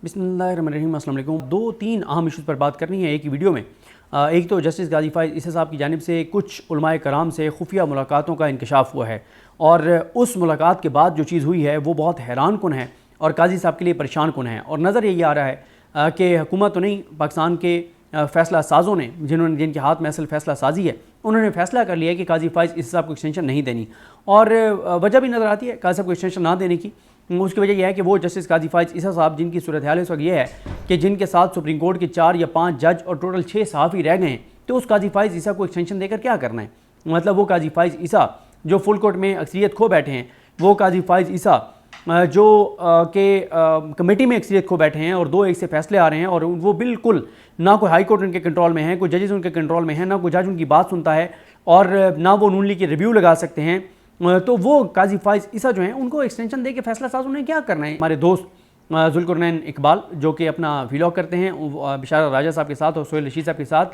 बिस्मिल्लाहिर्रहमानिर्रहीम। अस्सलाम वालेकुम। दो तीन अहम इशूज़ पर बात करनी है एक ही वीडियो में। एक तो जस्टिस गाजी फ़ाइज़ ईसा साहब की जानिब से कुछ उलमाए कराम से खुफिया मुलाकातों का इंकशाफ हुआ है और उस मुलाकात के बाद जो चीज़ हुई है वो बहुत हैरान कुन है और काजी साहब के लिए परेशान कुन है। और नज़र यही आ रहा है कि हुकूमत तो नहीं, पाकिस्तान के फ़ैसला साज़ों ने, जिनके हाथ में असल फ़ैसला साजी है, उन्होंने फ़ैसला कर लिया कि काजी फ़ाइज़ ईसा साहब को एक्सटेंशन नहीं देनी। और वजह भी नज़र आती है काजी साहब को एक्सटेंशन ना देने की। उसकी वजह यह है कि वो जस्टिस काजी फ़ाइज़ ईसा साहब जिनकी सूरत हाल इस वक्त ये है कि जिनके साथ सुप्रीम कोर्ट के 4 या 5 जज और टोटल 6 सहाफ़ी रह गए हैं, तो उस काजी फ़ाइज़ ईसा को एक्सटेंशन देकर क्या करना है। मतलब वो काजी फ़ाइज़ ईसा जो फुल कोर्ट में अक्सरियत खो बैठे हैं, वो काजी फ़ाइज़ ईसा जो कमेटी में अक्सरियत खो बैठे हैं और 2-1 से फैसले आ रहे हैं और वो बिल्कुल ना कोई हाई कोर्ट उनके कंट्रोल में है, कोई जजेस उनके कंट्रोल में है, ना कोई जज उनकी बात सुनता है और ना वो नून लीग की रिव्यू लगा सकते हैं। तो वो काजी फ़ाइज़ ईसा जो हैं उनको एक्सटेंशन दे के फैसला साज उन्हें क्या करना है। हमारे दोस्त ज़ुल्क़रनैन इकबाल जो कि अपना व्लॉग करते हैं बिशारत राजा साहब के साथ और सोहेल रशीद साहब के साथ,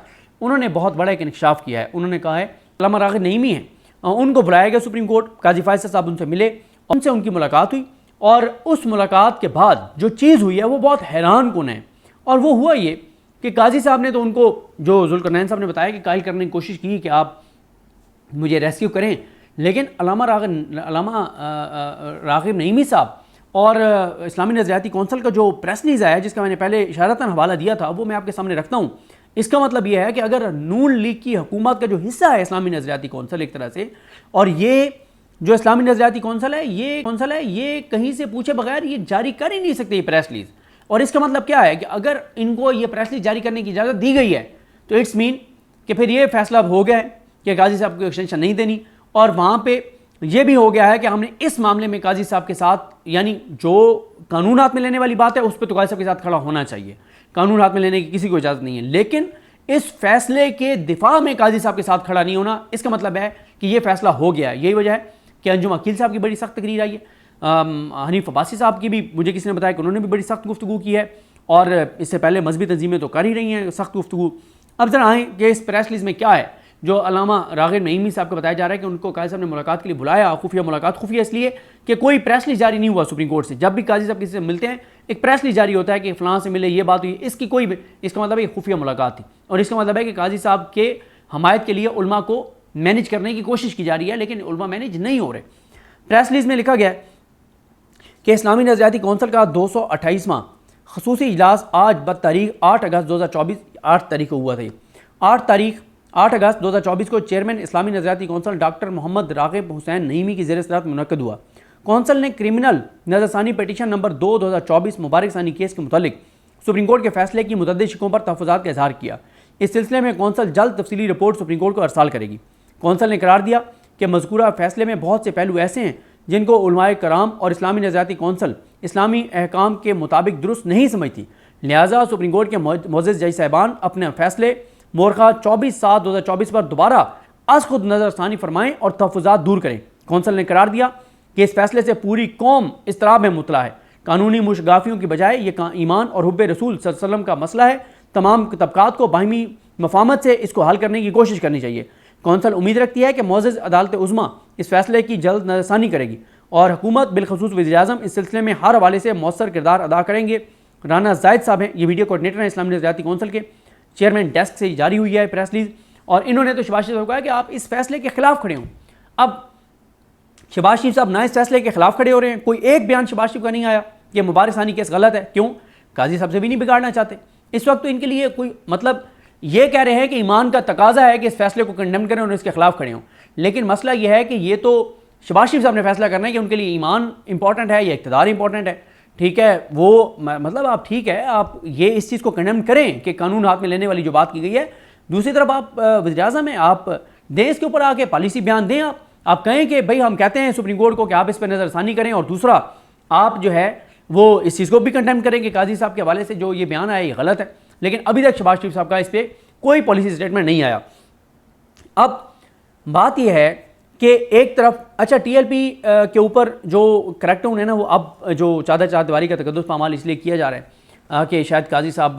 उन्होंने बहुत बड़ा एक इंकशाफ किया है। उन्होंने कहा है अल्लामा राग़िब नईमी हैं, उनको बुलाया गया सुप्रीम कोर्ट, काजी फ़ाइज़ साहब उनसे मिले, उनसे उनकी मुलाकात हुई और उस मुलाकात के बाद जो चीज़ हुई है वो बहुत हैरान कुन है। और वो हुआ ये कि काजी साहब ने तो उनको, जो ज़ुल्क़रनैन साहब ने बताया कि कायल करने की कोशिश की कि आप मुझे रेस्क्यू करें, लेकिन अल्लामा राग़िब नईमी साहब और इस्लामी नज़रियाती कौंसिल का जो प्रेस रिलीज़ आया जिसका मैंने पहले इशारतन हवाला दिया था वो मैं आपके सामने रखता हूँ। इसका मतलब यह है कि अगर नून लीग की हुकूमत का जो हिस्सा है इस्लामी नज़रियाती कौंसिल एक तरह से, और ये जो इस्लामी नज़रियाती कौंसिल है ये कहीं से पूछे बगैर ये जारी कर ही नहीं सकते ये प्रेस रिलीज़। और इसका मतलब क्या है कि अगर इनको ये प्रेस रिलीज़ जारी करने की इजाज़त दी गई है तो इट्स मीन कि फिर ये फैसला हो गया है कि काजी साहब को एक्सटेंशन नहीं देनी। और वहाँ पे ये भी हो गया है कि हमने इस मामले में काजी साहब के साथ, यानी जो कानून हाथ में लेने वाली बात है उस पर तो काजी साहब के साथ खड़ा होना चाहिए, कानून हाथ में लेने की किसी को इजाज़त नहीं है, लेकिन इस फैसले के दिफा में काजी साहब के साथ खड़ा नहीं होना, इसका मतलब है कि ये फैसला हो गया है। यही वजह है कि अंजुम अकील साहब की बड़ी सख्त तकरीर आई है, हनीफ अब्बासी साहब की भी मुझे किसी ने बताया कि उन्होंने भी बड़ी सख्त गुफ्तगू की है और इससे पहले मजहबी तंजीमें तो कर ही रही हैं सख्त गुफ्तगू। अब जरा आएँ कि इस प्रेस रिलीज़ में क्या है जो अल्लामा राग़िब नईमी साहब को बताया जा रहा है कि उनको काजी साहब ने मुलाकात के लिए बुलाया। खुफिया मुलाकात, खुफिया इसलिए कि कोई प्रेस रिलीज़ जारी नहीं हुआ सुप्रीम कोर्ट से। जब भी काजी साहब किसी से मिलते हैं एक प्रेस रिलीज़ जारी होता है कि फ़लाँ से मिले, ये बात हुई, इसका मतलब है खुफिया मुलाकात थी और इसका मतलब है कि काजी साहब के हमायत के लिए उलमा को मैनेज करने की कोशिश की जा रही है, लेकिन उलमा मैनेज नहीं हो रहे। प्रेस रिलीज़ में लिखा गया कि इस्लामी नज़रियाती कौंसिल का 228वां ख़ुसूसी इजलास आज बतारीख 8 अगस्त 2024 8 तारीख को हुआ था। 8 अगस्त 2024 को चेयरमैन इस्लामी नज़रियाती कौंसिल डॉक्टर मोहम्मद राग़िब हुसैन नईमी की ज़ेर सदारत मुनक़्क़द हुआ। कौंसिल ने क्रिमिनल नज़रसानी पटिशन नंबर 2/2024 मुबारक सानी केस के मुतालिक सुप्रीम कोर्ट के फैसले की मुतअद्दिद शिकों पर तहफ़्फ़ुज़ात का इज़हार किया। इस सिलसिले में कौंसिल जल्द तफसीली रिपोर्ट सुप्रीम कोर्ट को अरसाल करेगी। कौंसिल ने करार दिया कि मज़कूरा फैसले में बहुत से पहलू ऐसे हैं जिनको उलमाए कराम और इस्लामी नज़रियाती कौंसिल इस्लामी अहकाम के मुताबिक दुरुस्त नहीं समझती, लिहाजा सुप्रीम कोर्ट के मोअज़्ज़िज़ जज साहिबान अपने फैसले मोरखा 24/7/2024 पर दोबारा आज खुद नज़रसानी फरमाएँ और तहफ़्फ़ुज़ात दूर करें। कौंसिल ने करार दिया कि इस फैसले से पूरी कौम इज़्तिराब में मुब्तला है। कानूनी मुशगाफियों की बजाय ये ईमान और हुब्बे रसूल सल्लल्लाहु अलैहि वसल्लम का मसला है। तमाम तबक़ात को बाहिमी मफाहमत से इसको हल करने की कोशिश करनी चाहिए। कौंसिल उम्मीद रखती है कि मुअज़्ज़िज़ अदालत उज़्मा इस फैसले की जल्द नज़रसानी करेगी और हुकूमत बिलखसूस वज़ीर-ए-आज़म इस सिलसिले में हर हवाले से मौसर किरदार अदा करेंगे। राना जायद साहब हैं, ये वीडियो कोऑर्डिनेटर हैं इस्लामी नज़रियाती कौंसिल के, चेयरमैन डेस्क से जारी हुई है प्रेस रिलीज और इन्होंने तो शहबाज शरीफ साहब कहा कि आप इस फैसले के खिलाफ खड़े हों। अब शहबाज शरीफ साहब ना इस फैसले के खिलाफ खड़े हो रहे हैं, कोई एक बयान शहबाज शरीफ का नहीं आया कि मुबारक सानी केस गलत है। क्यों? काजी साहब से भी नहीं बिगाड़ना चाहते। इस वक्त तो इनके लिए कोई मतलब ये कह रहे हैं कि ईमान का तकाजा है कि इस फैसले को कंडेम करें और इसके खिलाफ खड़े हों, लेकिन मसला यह है कि ये तो शहबाज शरीफ साहब ने फैसला करना है कि उनके लिए ईमान इंपॉर्टेंट है या इक़्तिदार इंपॉर्टेंट है। ठीक है, वो मतलब आप ठीक है, आप ये इस चीज़ को कंडेम करें कि कानून हाथ में लेने वाली जो बात की गई है। दूसरी तरफ आप वज़ीर-ए-आज़म हैं, आप दें इसके ऊपर आके पॉलिसी बयान दें। आप कहें कि भाई हम कहते हैं सुप्रीम कोर्ट को कि आप इस पर नज़रसानी करें, और दूसरा आप जो है वो इस चीज़ को भी कंडेम करें कि काजी साहब के हवाले से जो ये बयान आया ये गलत है। लेकिन अभी तक शहबाज शरीफ साहब का इस पर कोई पॉलिसी स्टेटमेंट नहीं आया। अब बात यह है कि एक तरफ अच्छा टीएलपी के ऊपर जो क्रैकडाउन है ना, वो अब जो चादर चार दीवारी का तकद्दुस पामाल इसलिए किया जा रहा है कि शायद काजी साहब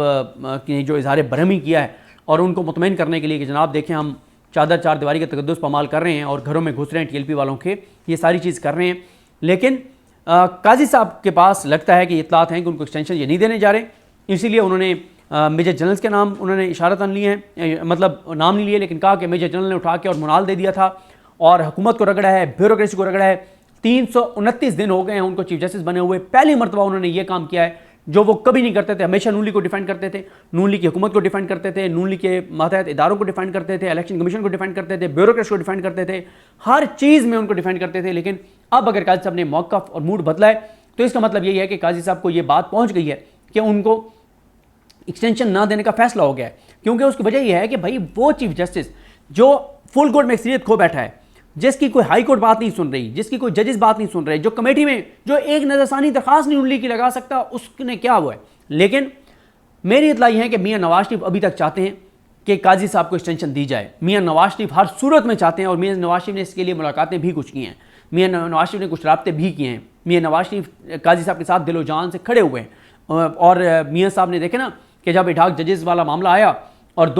ने जो इजहार बरहमी किया है और उनको मुतमईन करने के लिए कि जनाब देखें हम चादर चार दीवारी का तकद्दुस पामाल कर रहे हैं और घरों में घुस रहे हैं टीएलपी वालों के, ये सारी चीज़ कर रहे हैं, लेकिन काजी साहब के पास लगता है कि इत्तलात हैं कि उनको एक्सटेंशन ये नहीं देने जा रहे, इसीलिए उन्होंने मेजर जनरल्स के नाम उन्होंने इशारतन लिए हैं, मतलब नाम नहीं लिए लेकिन कहा कि मेजर जनरल ने उठा के और मुनाल दे दिया था और हुकूमत को रगड़ा है, ब्यूरोक्रेसी को रगड़ा है। 329 दिन हो गए हैं उनको चीफ जस्टिस बने हुए, पहली मरतबा उन्होंने ये काम किया है जो वो कभी नहीं करते थे। हमेशा नून लीग को डिफेंड करते थे, नून लीग की हुकूमत को डिफेंड करते थे, नून लीग के मातहत इदारों को डिफेंड करते थे, इलेक्शन कमीशन को डिफेंड करते थे, ब्यूरोक्रेसी को डिफेंड करते थे, हर चीज़ में उनको डिफेंड करते थे। लेकिन अब अगर काजी साहब ने मौक़िफ़ और मूड बदला है तो इसका मतलब यही है कि काजी साहब को ये बात पहुँच गई है कि उनको एक्सटेंशन ना देने का फैसला हो गया है। क्योंकि उसकी वजह यह है कि भाई वो चीफ जस्टिस जो फुल कोर्ट में अक्सरियत खो बैठा है, जिसकी कोई हाई कोर्ट बात नहीं सुन रही, जिसकी कोई जजेस बात नहीं सुन रहे, जो कमेटी में जो एक नजरसानी दरखास्त नहीं उंगली की लगा सकता, उसने क्या हुआ है। लेकिन मेरी इतला यह है कि मियाँ नवाज शरीफ अभी तक चाहते हैं कि काजी साहब को एक्सटेंशन दी जाए। मियाँ नवाज शरीफ हर सूरत में चाहते हैं और मियाँ नवाज शरीफ ने इसके लिए मुलाकातें भी कुछ की हैं, मियाँ नवाज शरीफ ने कुछ राब्ते भी किए हैं। मियाँ नवाज शरीफ काजी साहब के साथ दिलो जान से खड़े हुए हैं और मियाँ साहब ने देखे ना कि जब इडाक जजेस वाला मामला आया और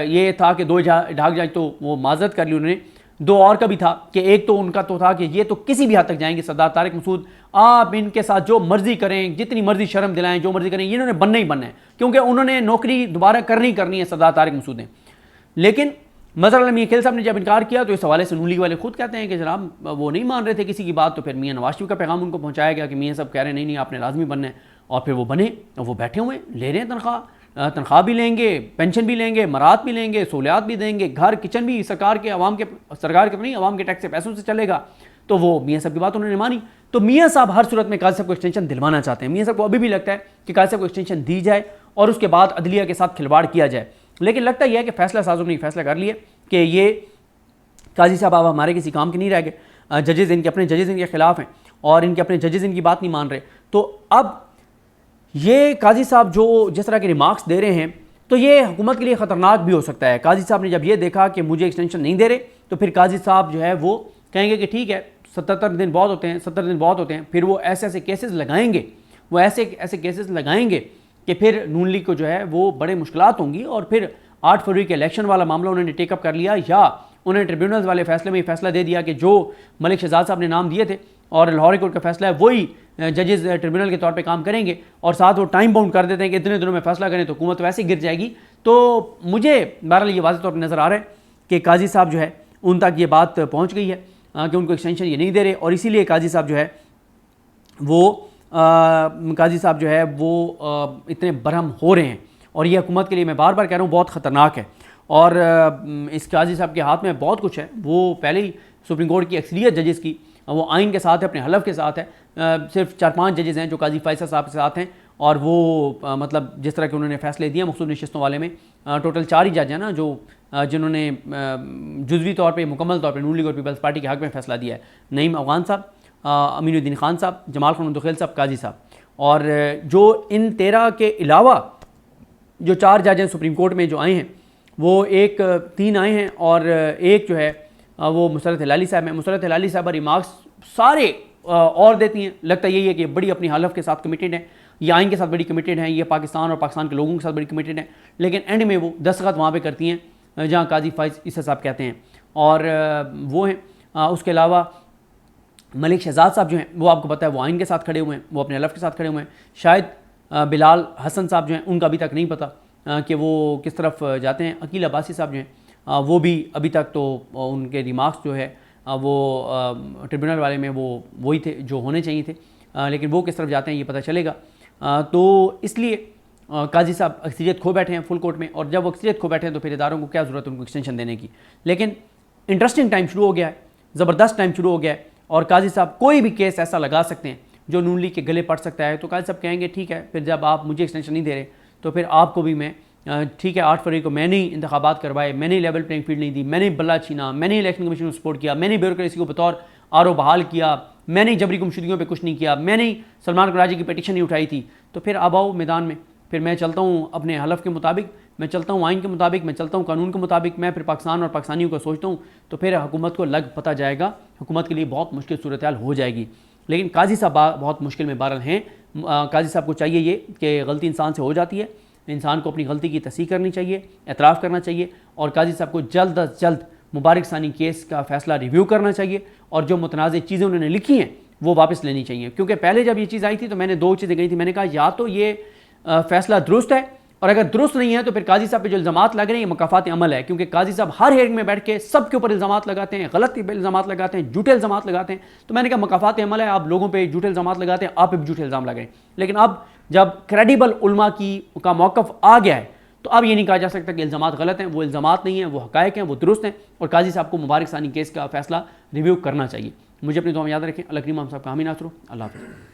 ये था कि 2 इडाक जज तो वो माजरत कर ली उन्होंने, 2 और का भी था कि एक तो उनका तो था कि ये तो किसी भी हद तक जाएंगे सरदार तारिक मसूद, आप इनके साथ जो मर्जी करें, जितनी मर्जी शर्म दिलाएं, जो मर्जी करें, ये इन्होंने बनना ही बनना है क्योंकि उन्होंने नौकरी दोबारा करनी है सरदार तारिक मसूद ने। लेकिन मज़हर अली मियां खिल साहब ने जब इनकार किया तो इस हवाले से नून लीग वाले खुद कहते हैं कि जनाब वो नहीं मान रहे थे किसी की बात, तो फिर मियाँ नवाज शरीफ का पैगाम उनको पहुँचाया गया कि मियाँ साहब कह रहे हैं नहीं आपने लाजमी बनना है, और फिर वो बने और वो बैठे हुए ले रहे हैं तनख्वाह भी लेंगे, पेंशन भी लेंगे, मरात भी लेंगे, सहूलियात भी देंगे, घर किचन भी सरकार के नहीं अवाम के टैक्स से पैसों से चलेगा। तो वो मियाँ साहब की बात उन्होंने मानी। तो मियाँ साहब हर सूरत में काजी साहब को एक्सटेंशन दिलवाना चाहते हैं। मियाँ साहब को अभी भी लगता है कि काजी साहब को एक्सटेंशन दी जाए और उसके बाद अदलिया के साथ खिलवाड़ किया जाए। लेकिन लगता यह है कि फैसला साजों ने फैसला कर लिया कि ये काजी साहब अब हमारे किसी काम के नहीं रह गए, जजेस इनके अपने जजेस इनके खिलाफ हैं और इनके अपने जजेस इनकी बात नहीं मान रहे। तो अब ये काजी साहब जो जिस तरह के रिमार्क्स दे रहे हैं तो ये हुकूमत के लिए ख़तरनाक भी हो सकता है। काजी साहब ने जब ये देखा कि मुझे एक्सटेंशन नहीं दे रहे तो फिर काजी साहब जो है वो कहेंगे कि ठीक है 77 दिन बहुत होते हैं, 70 दिन बहुत होते हैं, फिर वो ऐसे केसेस लगाएंगे, वो ऐसे केसेस लगाएंगे कि फिर नून लीग को जो है वो बड़े मुश्किलात होंगी। और फिर 8 फरवरी के इलेक्शन वाला मामला उन्होंने टेकअप कर लिया या उन्होंने ट्रिब्यूनल्स वाले फैसले में फैसला दे दिया कि जो मलिक शहजाद साहब ने नाम दिए थे और लाहौर कोर्ट का फैसला है वही जजेस ट्रिब्यूनल के तौर पे काम करेंगे, और साथ वो टाइम बाउंड कर देते हैं कि इतने दिनों में फैसला करें तो हुकूमत वैसे ही गिर जाएगी। तो मुझे बहरहाल ये वाज़ेह तौर पर नज़र आ रहा है कि काजी साहब जो है उन तक ये बात पहुँच गई है कि उनको एक्सटेंशन ये नहीं दे रहे, और इसीलिए काजी साहब जो है वो इतने बरहम हो रहे हैं। और ये हुकूमत के लिए मैं बार बार कह रहा हूँ बहुत ख़तरनाक है। और इस काजी साहब के हाथ में बहुत कुछ है। वो पहले ही सुप्रीम कोर्ट की अक्सरियत जजेस की वो आइन के साथ है, अपने हलफ के साथ है। सिर्फ 4-5 जजेस हैं जो काजी फैसल साहब के साथ हैं, और वो मतलब जिस तरह के उन्होंने फैसले दिए मुख्तलिफ नशिस्तों वाले में टोटल 4 ही जज हैं ना जो जिन्होंने जुज़वी तौर पे मुकम्मल तौर पे नून लीग और पीपल्स पार्टी के हक़ में फ़ैसला दिया है। नईम अफ़गान साहब, अमीनुद्दीन खान साहब, जमाल खान दुखैल साहब, काजी साहब, और जो इन 13 के अलावा जो 4 जज हैं सुप्रीम कोर्ट में जो आए हैं वो 3 आए हैं और एक जो है वो मुसरत हिलाली साहब हैं। मुसरत हिलाली साहब रिमार्क्स सारे और देती हैं, लगता यही है कि बड़ी अपनी हलफ के साथ कमिटेड है, ये आइन के साथ बड़ी कमिटेड हैं, ये पाकिस्तान और पाकिस्तान के लोगों के साथ बड़ी कमिटेड हैं, लेकिन एंड में वो दस्तखत वहाँ पे करती हैं जहाँ काजी फ़ाइज़ ईसा साहब कहते हैं, और वो हैं। उसके अलावा मलिक शहजाद साहब जो हैं वो आपको पता है वो आइन के साथ खड़े हुए हैं, वो अपने हलफ के साथ खड़े हुए हैं। शायद बिलाल हसन साहब जो हैं उनका अभी तक नहीं पता कि वो किस तरफ जाते हैं। अकील अब्बासी साहब जो हैं वो भी अभी तक तो उनके रिमार्क्स जो है वो ट्रिब्यूनल वाले में वो वही थे जो होने चाहिए थे, लेकिन वो किस तरफ जाते हैं ये पता चलेगा। तो इसलिए काजी साहब अक्सरियत खो बैठे हैं फुल कोर्ट में, और जब वो अक्सरियत खो बैठे हैं तो फिर इदारों को क्या ज़रूरत है उनको एक्सटेंशन देने की। लेकिन इंटरेस्टिंग टाइम शुरू हो गया है, ज़बरदस्त टाइम शुरू हो गया है, और काजी साहब कोई भी केस ऐसा लगा सकते हैं जो नून लीग के गले पड़ सकता है। तो काजी साहब कहेंगे ठीक है, फिर जब आप मुझे एक्सटेंशन नहीं दे रहे तो फिर आपको भी मैं ठीक है 8 फरवरी को मैंने ही इंतखाबात करवाए, मैंने लेवल प्लेइंग फील्ड नहीं दी, मैंने बल्ला छीना, मैंने इलेक्शन कमीशन को सपोर्ट किया, मैंने ब्यूरोक्रेसी को बतौर आरओ बहाल किया, मैंने जबरी गुमशुदगियों पे कुछ नहीं किया, मैंने सलमान कराची की पिटीशन नहीं उठाई थी। तो फिर अब आओ मैदान में, फिर मैं चलता हूँ अपने हलफ के मुताबिक, मैं चलता हूँ आइन के मुताबिक, मैं चलता हूँ कानून के मुताबिक, मैं फिर पाकिस्तान और पाकिस्तानियों को सोचता हूँ, तो फिर हुकूमत को लग पता जाएगा, हुकूमत के लिए बहुत मुश्किल सूरत हाल हो जाएगी। लेकिन काजी साहब बहुत मुश्किल में बहरहाल हैं। काजी साहब को चाहिए ये कि गलती इंसान से हो जाती है, इंसान को अपनी गलती की तस्दीक करनी चाहिए, एतराफ़ करना चाहिए, और काजी साहब को जल्द अज जल्द मुबारक सानी केस का फ़ैसला रिव्यू करना चाहिए, और जो मुतनाज़ चीज़ें उन्होंने लिखी हैं वो वापस लेनी चाहिए। क्योंकि पहले जब ये चीज़ आई थी तो मैंने दो चीज़ें कही थी। मैंने कहा या तो ये फैसला दुरुस्त है, और अगर दुरुस्त नहीं है तो फिर काजी साहब पे जो इल्ज़ामात लग रहे हैं ये मकाफात अमल है, क्योंकि काजी साहब हर हेयरिंग में बैठ के सबके ऊपर इल्ज़ामात लगाते हैं, गलत इल्ज़ामात लगाते हैं, झूठे इल्ज़ामात लगाते हैं। तो मैंने कहा मकाफात अमल है, आप लोगों पे झूठे इल्ज़ामात लगाते हैं, आप पे भी झूठे इल्ज़ाम लग रहे हैं। लेकिन अब जब क्रेडिबल उलमा का मौक़िफ़ आ गया है तो अब ये नहीं कहा जा सकता कि इल्ज़ामात गलत हैं। वो इल्ज़ामात नहीं हैं, वो हक़ाइक़ हैं, वो दुरुस्त हैं, और काजी साहब को मुबारक सानी केस का फैसला रिव्यू करना चाहिए। मुझे अपनी दुआ में याद रखें। अल्लाह करीम हम सब का हामी नासर हो। अल्लाह हाफ़िज़।